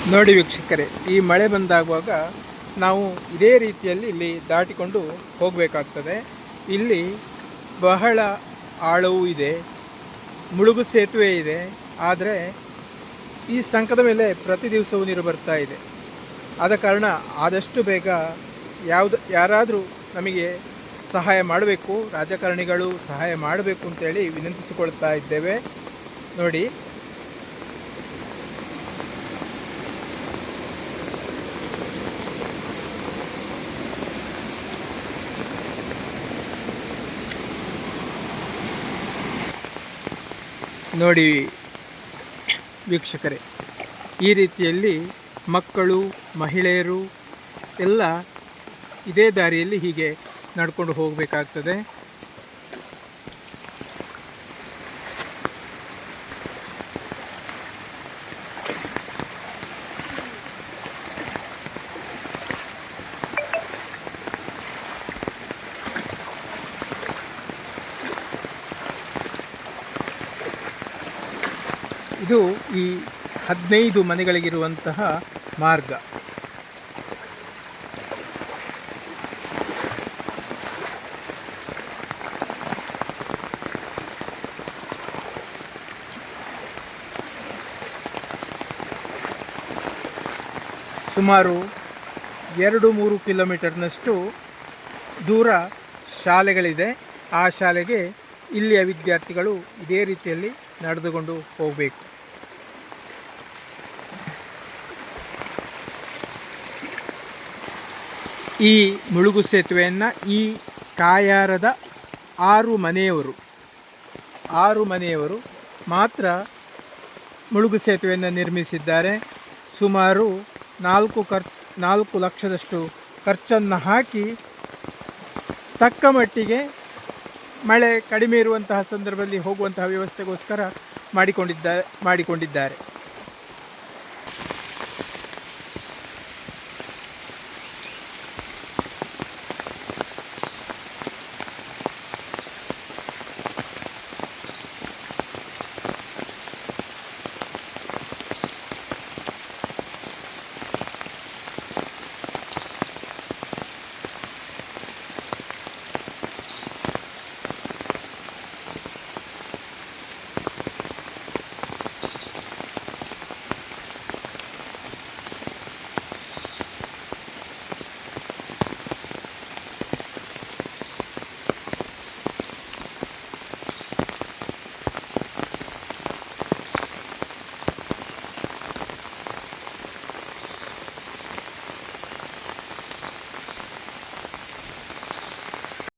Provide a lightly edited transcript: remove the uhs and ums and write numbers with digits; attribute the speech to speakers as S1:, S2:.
S1: ನೋಡಿ ವೀಕ್ಷಕರೇ, ಈ ಮಳೆ ಬಂದಾಗುವಾಗ ನಾವು ಇದೇ ರೀತಿಯಲ್ಲಿ ಇಲ್ಲಿ ದಾಟಿಕೊಂಡು ಹೋಗಬೇಕಾಗ್ತದೆ. ಇಲ್ಲಿ ಬಹಳ ಆಳವೂ ಇದೆ, ಮುಳುಗು ಸೇತುವೆ ಇದೆ. ಆದರೆ ಈ ಸಂಕದ ಮೇಲೆ ಪ್ರತಿ ದಿವಸವೂ ನೀರು ಬರ್ತಾ ಇದೆ. ಆದ ಕಾರಣ ಆದಷ್ಟು ಬೇಗ ಯಾರಾದರೂ ನಮಗೆ ಸಹಾಯ ಮಾಡಬೇಕು, ರಾಜಕಾರಣಿಗಳು ಸಹಾಯ ಮಾಡಬೇಕು ಅಂತೇಳಿ ವಿನಂತಿಸಿಕೊಳ್ತಾ ಇದ್ದೇವೆ. ನೋಡಿ, ನೋಡಿ ವೀಕ್ಷಕರೇ, ಈ ರೀತಿಯಲ್ಲಿ ಮಕ್ಕಳು, ಮಹಿಳೆಯರು ಎಲ್ಲ ಇದೇ ದಾರಿಯಲ್ಲಿ ಹೀಗೆ ನಡ್ಕೊಂಡು ಹೋಗಬೇಕಾಗ್ತದೆ. ಇದು ಈ 15 ಮನೆಗಳಿಗಿರುವಂತಹ ಮಾರ್ಗ. ಸುಮಾರು 2-3 ಕಿಲೋಮೀಟರ್ನಷ್ಟು ದೂರ ಶಾಲೆಗಳಿದೆ. ಆ ಶಾಲೆಗೆ ಇಲ್ಲಿಯ ವಿದ್ಯಾರ್ಥಿಗಳು ಇದೇ ರೀತಿಯಲ್ಲಿ ನಡೆದುಕೊಂಡು ಹೋಗಬೇಕು. ಈ ಮುಳುಗು ಸೇತುವೆಯನ್ನು ಈ ಕಾಯಾರದ 6 ಮನೆಯವರು ಮಾತ್ರ ಮುಳುಗು ಸೇತುವೆಯನ್ನು ನಿರ್ಮಿಸಿದ್ದಾರೆ. ಸುಮಾರು 4 ಲಕ್ಷದಷ್ಟು ಖರ್ಚನ್ನು ಹಾಕಿ ತಕ್ಕ ಮಟ್ಟಿಗೆ ಮಳೆ ಕಡಿಮೆ ಇರುವಂತಹ ಸಂದರ್ಭದಲ್ಲಿ ಹೋಗುವಂತಹ ವ್ಯವಸ್ಥೆಗೋಸ್ಕರ ಮಾಡಿಕೊಂಡಿದ್ದಾರೆ.